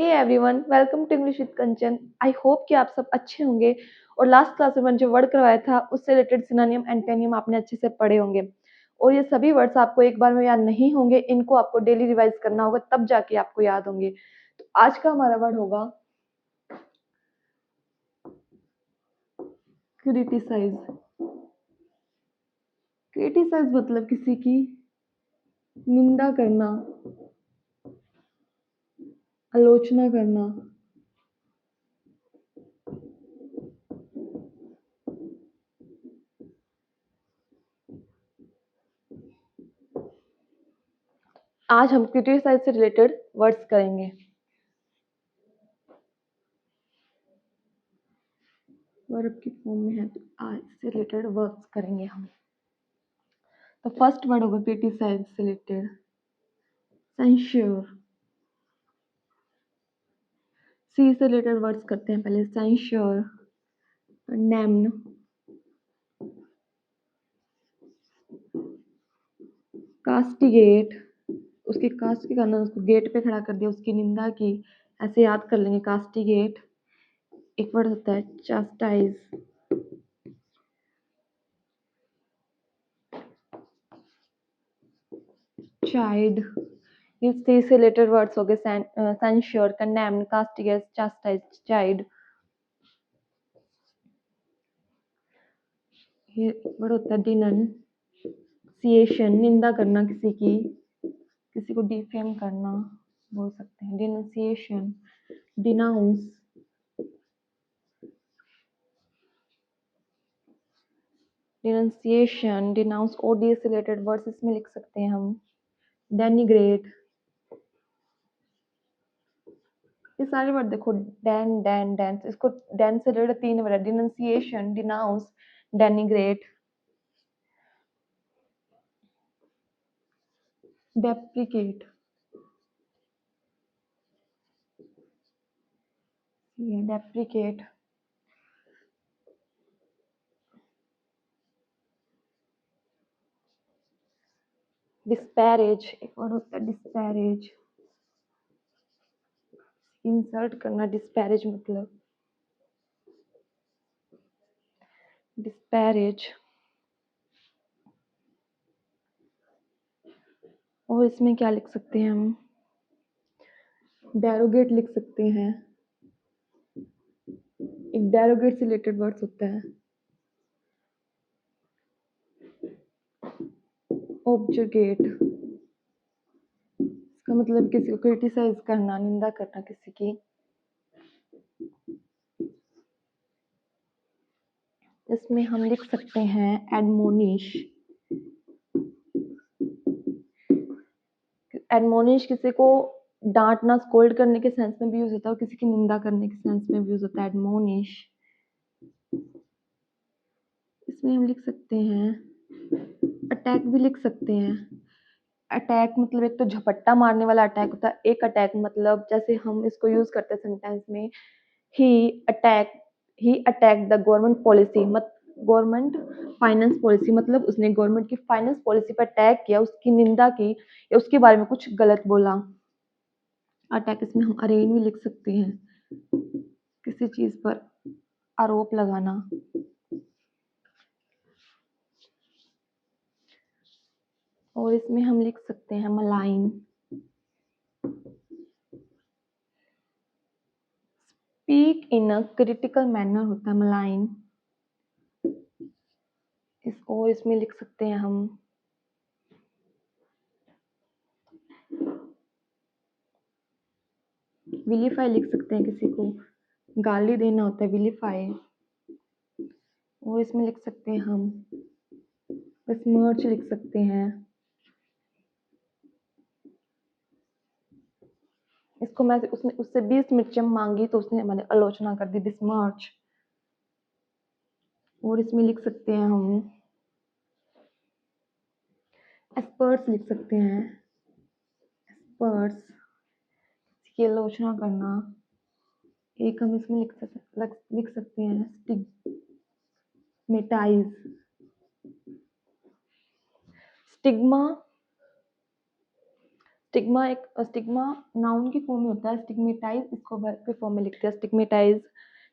Hey everyone, welcome to English with Kanchan. I hope कि आप सब अच्छे होंगे और लास्ट क्लास में मैंने जो वर्ड करवाया था उससे रिलेटेड सिनोनिम एंटोनिम आपने अच्छे से पढ़े होंगे। और ये सभी वर्ड्स आपको एक बार में याद नहीं होंगे, इनको आपको डेली रिवाइज करना होगा, तब जाके आपको याद होंगे। तो आज का हमारा वर्ड होगा क्रिटिसाइज। क्रिटिसाइज मतलब किसी की निंदा करना, आलोचना करना। आज हम क्रिटिसाइज से रिलेटेड वर्ड्स करेंगे। वर्ब की फॉर्म में है तो आज से रिलेटेड वर्ड्स करेंगे हम। तो फर्स्ट वर्ड होगा क्रिटिसाइज से रिलेटेड सेंश्योर। सी से रिलेटेड वर्ड्स करते हैं पहले। सेंश्योर, नेम्न, कास्टिगेट। उसकी कास्ट के कारण उसको गेट पे खड़ा कर दिया, उसकी निंदा की, ऐसे याद कर लेंगे कास्टिगेट। एक वर्ड होता है चास्टाइज। चाइड। ये सी से रिलेटेड वर्ड्स हो गए। Censure, condemn, castigate, chastise, chide. ये वर्ड होता है डिनंसिएशन, निंदा करना किसी की, किसी को डिफेम करना बोल सकते हैं। डिनंसिएशन, डिनाउंस, डिनंसिएशन, डिनाउंस। ओडी से रिलेटेड वर्ड्स इसमें लिख सकते हैं हम। डेनिग्रेट। ये सारे वर्ड देखो, डैन डैन डैन, इसको डैन से रिलेटेड तीन वर्ड है। डिनंसिएशन, डिनाउंस, डेनिग्रेट। डेप्रिकेट, ये डेप्रिकेट। डिस्पैरेज, एक वर्ड होता है डिस्पैरेज, इंसल्ट करना। डिस्पैरेज मतलब डिस्पैरेज। और इसमें क्या लिख सकते हैं हम? डेरोगेट लिख सकते हैं। एक डेरोगेट से रिलेटेड वर्ड्स होता है ऑब्जुगेट। इसका मतलब किसी को क्रिटिसाइज करना, निंदा करना किसी की। इसमें हम लिख सकते हैं एडमोनिश। एडमोनिश किसी को डांटना, स्कोल्ड करने के सेंस में भी यूज होता है और किसी की निंदा करने के सेंस में भी यूज होता है एडमोनिश। इसमें हम लिख सकते हैं अटैक भी लिख सकते हैं। अटैक मतलब एक तो झपट्टा मारने वाला अटैक होता है। एक अटैक मतलब जैसे हम इसको यूज करते हैं सेंटेंस में, ही अटैक द गवर्नमेंट पॉलिसी, मत गवर्नमेंट फाइनेंस पॉलिसी, मतलब उसने गवर्नमेंट की फाइनेंस पॉलिसी पर अटैक किया, उसकी निंदा की या उसके बारे में कुछ गलत बोला। अटैक। इसमें हम अरेन भी लिख सकते हैं, किसी चीज पर आरोप लगाना। और इसमें हम लिख सकते हैं malign. Speak in a critical manner होता है मलाइन। और इसमें लिख सकते हैं हम विलीफाई लिख सकते हैं, किसी को गाली देना होता है विलीफाई। और इसमें लिख सकते हैं हम स्मर्च लिख सकते हैं। इसको मैं उसने उससे 20 मिर्चम मांगी तो उसने मैंने आलोचना कर दी, बिस्मर्च। और इसमें लिख सकते हैं हम एस्पर्ट्स लिख सकते हैं। एस्पर्ट्स की आलोचना करना। एक हम इसमें लिख सकते हैं स्टिग्मेटाइज। स्टिग्मा स्टिग्मा नाउन की फॉर्म में होता है। स्टिग्मेटाइज इसको वर्ब के फॉर्म में लिखते हैं। स्टिग्मेटाइज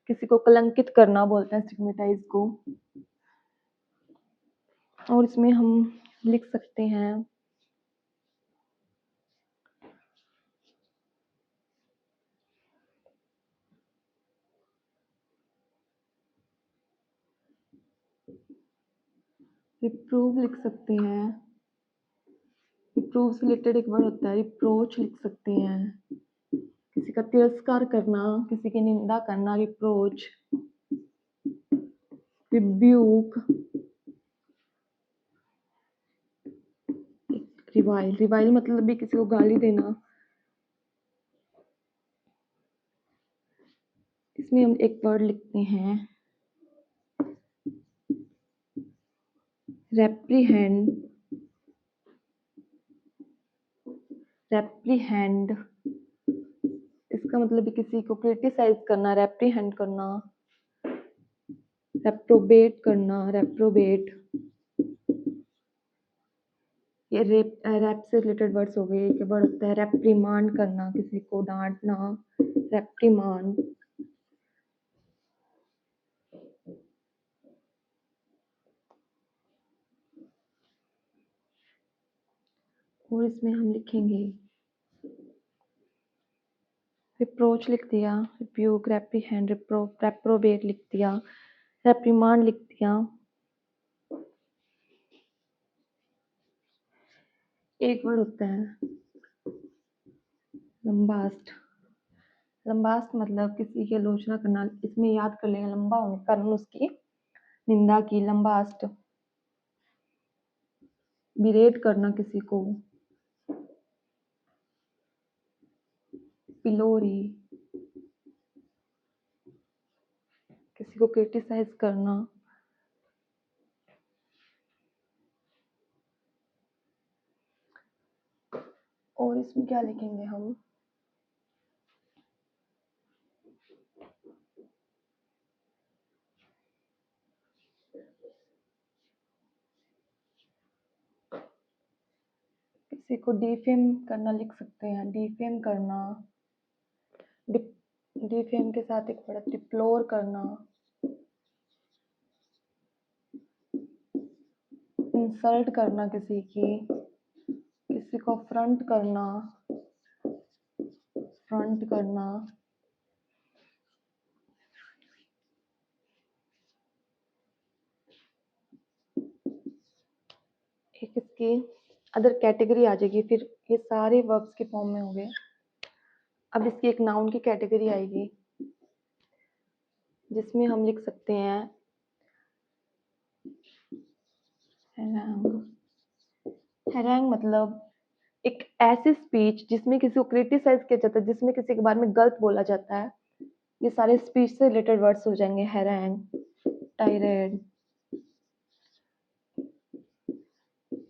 किसी को कलंकित करना बोलते हैं स्टिग्मेटाइज को। और इसमें हम लिख सकते हैं रिप्रूव लिख सकते हैं। रिप्रूव से रिलेटेड एक वर्ड होता है रिप्रोच लिख सकते हैं। किसी का तिरस्कार करना, किसी की निंदा करना, रिप्रोच। Rebuke, revile. रिवाइल मतलब भी किसी को गाली देना। इसमें हम एक वर्ड लिखते हैं रेप्रीहेंड। रेप्रीहेंड इसका मतलब भी किसी को क्रिटिसाइज करना, रेप्रीहेंड करना। रेप्रोबेट करना, रेप्रोबेट। ये रैप से रिलेटेड वर्ड्स हो गए। एक वर्ड होता है रेप्रीमांड करना, किसी को डांटना, रेप्रीमांड। और इसमें हम लिखेंगे रिप्रोच लिख दिया, रिब्यूक, रेप्रीहेंड, रेप्रोबेट लिख दिया, रेप्रीमांड लिख दिया। एक वर्ड होता है लंबास्ट। लंबास्ट मतलब किसी की आलोचना करना। इसमें याद कर लेंगे लंबा होने के कारण उसकी निंदा की। लंबास्ट। बिरेट करना किसी को। पिलोरी किसी को क्रिटिसाइज करना। और इसमें क्या लिखेंगे हम किसी को डिफेम करना लिख सकते हैं। डिफेम करना। डिफेम के साथ एक वर्ड डिप्लोर करना। इंसल्ट करना किसी की। किसी को फ्रंट करना। फ्रंट करना। एक इसकी अदर कैटेगरी आ जाएगी। फिर ये सारे वर्ब्स के फॉर्म में हो गए। अब इसकी एक नाउन की कैटेगरी आएगी जिसमें हम लिख सकते हैं हैरंग। हैरंग मतलब एक ऐसी स्पीच जिसमें किसी को क्रिटिसाइज किया जाता है, जिसमें किसी के बारे में गलत बोला जाता है। ये सारे स्पीच से रिलेटेड वर्ड्स हो जाएंगे। Harangue, tirade,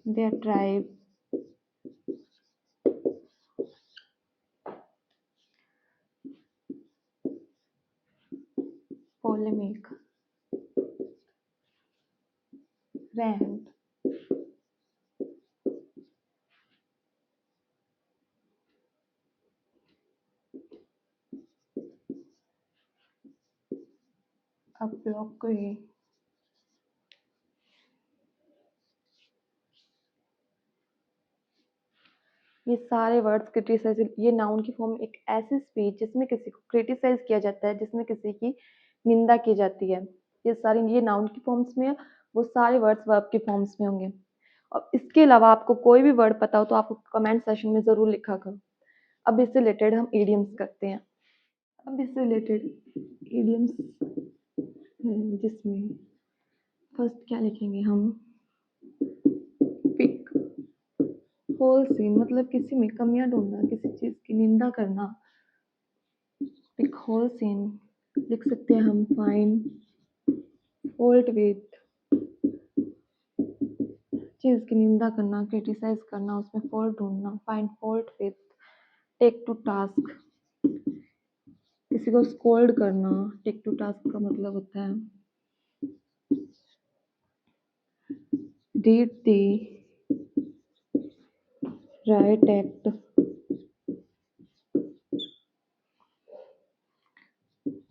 diatribe, polemic, rant, obloquy। ये सारे वर्ड्स क्रिटिसाइज, ये नाउन की फॉर्म एक ऐसी स्पीच जिसमें किसी को क्रिटिसाइज किया जाता है, जिसमें किसी की निंदा की जाती है। ये नाउन की फॉर्म्स में है। वो सारे वर्ड्स वर्ब के फॉर्म्स में होंगे। और इसके अलावा आपको कोई भी वर्ड पता हो तो आप कमेंट सेशन में ज़रूर लिखा करो। अब इससे रिलेटेड हम इडियम्स करते हैं। अब इससे रिलेटेड इडियम्स जिसमें फर्स्ट क्या लिखेंगे हम पिक होल सीन मतलब किसी में कमियां ढूंढना, किसी चीज की निंदा करना। पिक होल सीन लिख सकते हैं हम। फाइंड फॉल्ट विथ चीज की निंदा करना, क्रिटिसाइज करना, उसमें फॉल्ट ढूंढना। Find fault with. Take to task किसी को स्कोल्ड करना। टेक टू टास्क का मतलब होता है रीड दी राइट एक्ट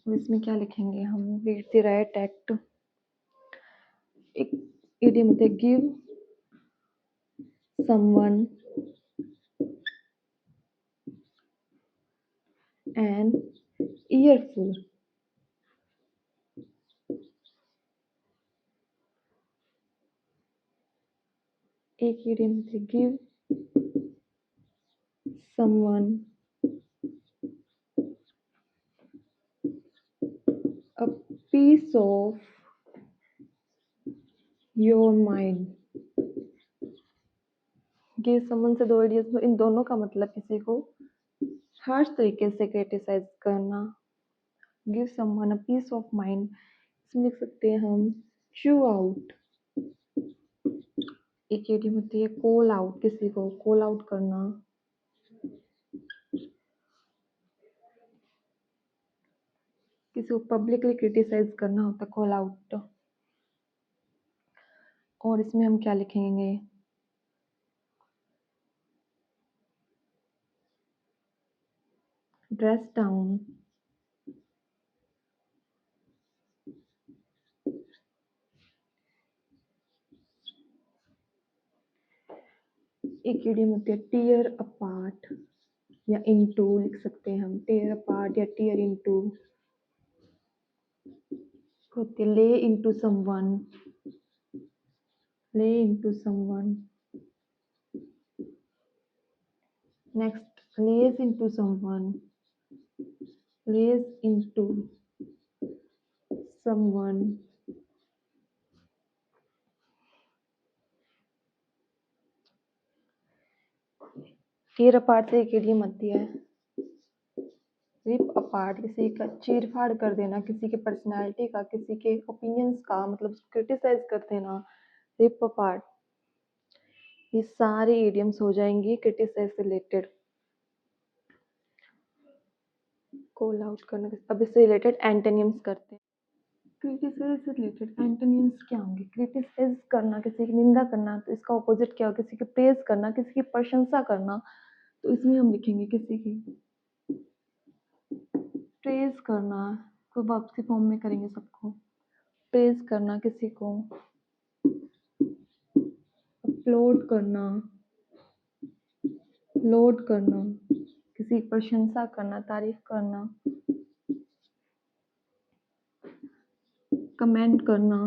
अब इसमें क्या लिखेंगे हम, रीड द राइट एक्ट। एक इडियम होता है गिव समवन एन ईयरफुल। एक इडियम होता है give someone a piece of your mind। Give someone से दो इडियम्स, इन दोनों का मतलब किसी को हार्श तरीके से क्रिटिसाइज करना। Give someone a piece of mind, इसमें लिख सकते हैं हम चू आउट। एक इडियम होती है कॉल आउट, किसी को कॉल आउट करना। किसी को पब्लिकली क्रिटिसाइज करना होता है कॉल आउट। और इसमें हम क्या लिखेंगे, ड्रेस डाउन। एक इडियम होती है टीयर अपार्ट या इनटू, लिख सकते हैं हम टीयर अपार्ट या टीयर इनटू। होती है ले इनटू समवन, ले इनटू समवन। नेक्स्ट लेज इनटू समवन, लेज इनटू समवन। टीयर अपार्ट से एक इडियम आती है रिप अपार्ट, किसी का चीर फाड़ कर देना, किसी के पर्सनालिटी का, किसी के ओपिनियंस का, मतलब क्रिटिसाइज कर देना, रिप अपार्ट। ये सारे इडियम्स हो जाएंगे क्रिटिसाइज से रिलेटेड। कॉल आउट करना, अब इससे रिलेटेड एंटोनिम्स करते हैं। क्रिटिसाइज से रिलेटेड एंटोनिम्स क्या होंगे, क्रिटिसाइज करना, किसी की निंदा करना, तो इसका ऑपोजिट क्या हो, किसी की प्रेज करना, किसी की प्रशंसा करना। तो इसमें हम लिखेंगे किसी की प्रेज करना, को वापसी फॉर्म में करेंगे सबको। प्रेज करना किसी को, अपलोड करना, लोड करना, किसी की प्रशंसा करना, तारीफ करना, कमेंट करना,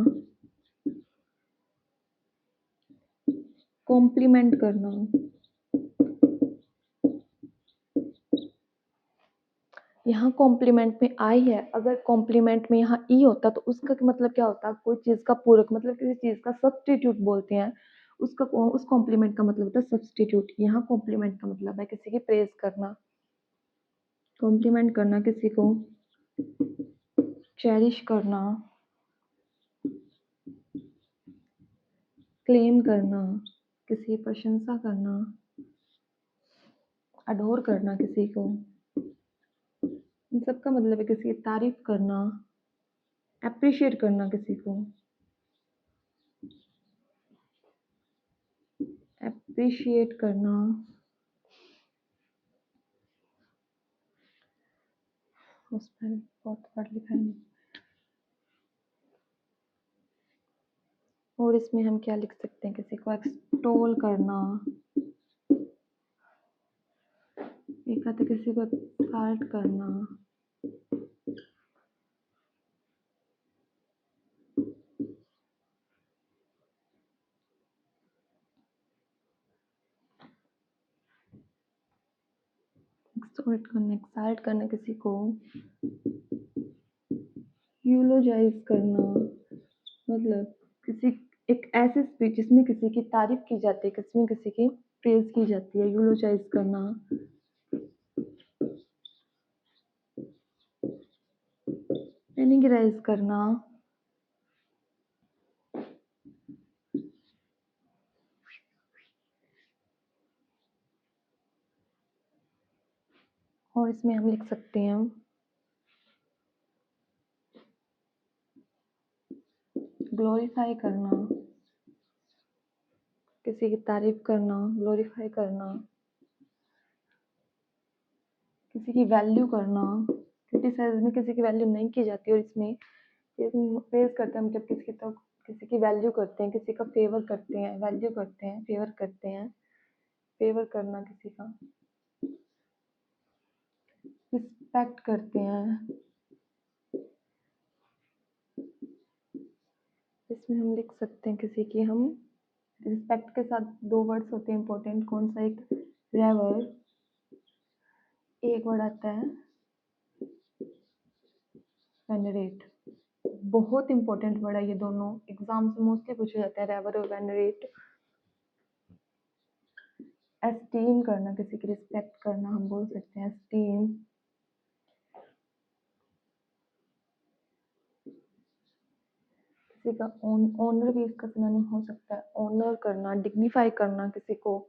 कॉम्प्लीमेंट करना। यहाँ कॉम्प्लीमेंट में आई है, अगर कॉम्प्लीमेंट में यहाँ ई होता तो उसका मतलब क्या होता, कोई चीज का पूरक, मतलब किसी चीज का सब्स्टिट्यूट बोलते हैं उसका, उस कॉम्प्लीमेंट का मतलब होता है सब्स्टिट्यूट। यहाँ कॉम्प्लीमेंट का मतलब है किसी की प्रेज करना, कॉम्प्लीमेंट करना, किसी को चेरिश करना, क्लेम करना, किसी की प्रशंसा करना, अडोर करना किसी को। इन सब का मतलब है किसी की तारीफ करना, अप्रिशिएट करना किसी को, अप्रिशिएट करना। उस पर बहुत वर्ड लिखा है। और इसमें हम क्या लिख सकते हैं, किसी को एक्सटोल करना, एक आता किसी को एक्सल्ट करना, एक्सटोल्ट करना, एक्सल्ट करना किसी को, यूलोजाइज करना, मतलब किसी एक ऐसी स्पीच जिसमें किसी की तारीफ की जाती है, किसमें किसी की प्रेज की जाती है, यूलोजाइज करना। एनिग्राइज करना, और इसमें हम लिख सकते हैं ग्लोरीफाई करना, किसी की तारीफ करना, ग्लोरीफाई करना, किसी की वैल्यू करना, क्रिटिसाइज में किसी की वैल्यू नहीं की जाती, और इसमें प्रेज करते हैं, मतलब किसी की वैल्यू करते हैं, किसी का फेवर करते हैं, वैल्यू करते हैं, फेवर करते हैं, फेवर करना किसी का, रिस्पेक्ट करते हैं। इसमें हम लिख सकते हैं किसी की हम रिस्पेक्ट के साथ दो वर्ड्स होते हैं इंपॉर्टेंट, कौन सा, एक रेवर, एक वर्ड आता है वेनरेट। बहुत इंपॉर्टेंट वर्ड है ये दोनों, एग्जाम से मोस्टली पूछे जाते हैं, रेवर और वेनरेट। एस्टीम करना, किसी की रिस्पेक्ट करना, हम बोल सकते हैं एस्टीम। किसी का ऑनर भी इसका सिनोनिम हो सकता है, ऑनर करना, डिग्निफाई करना, किसी को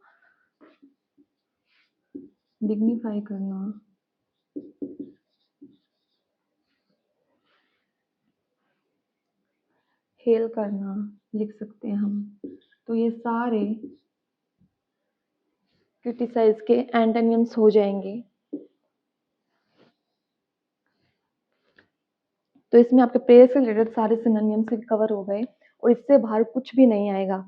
डिग्निफाई करना। हेल करना लिख सकते हैं हम। तो ये सारे क्रिटिसाइज के एंटोनिम्स हो जाएंगे। तो इसमें आपके प्रेज से रिलेटेड सारे सिनोनिम्स कवर हो गए, और इससे बाहर कुछ भी नहीं आएगा।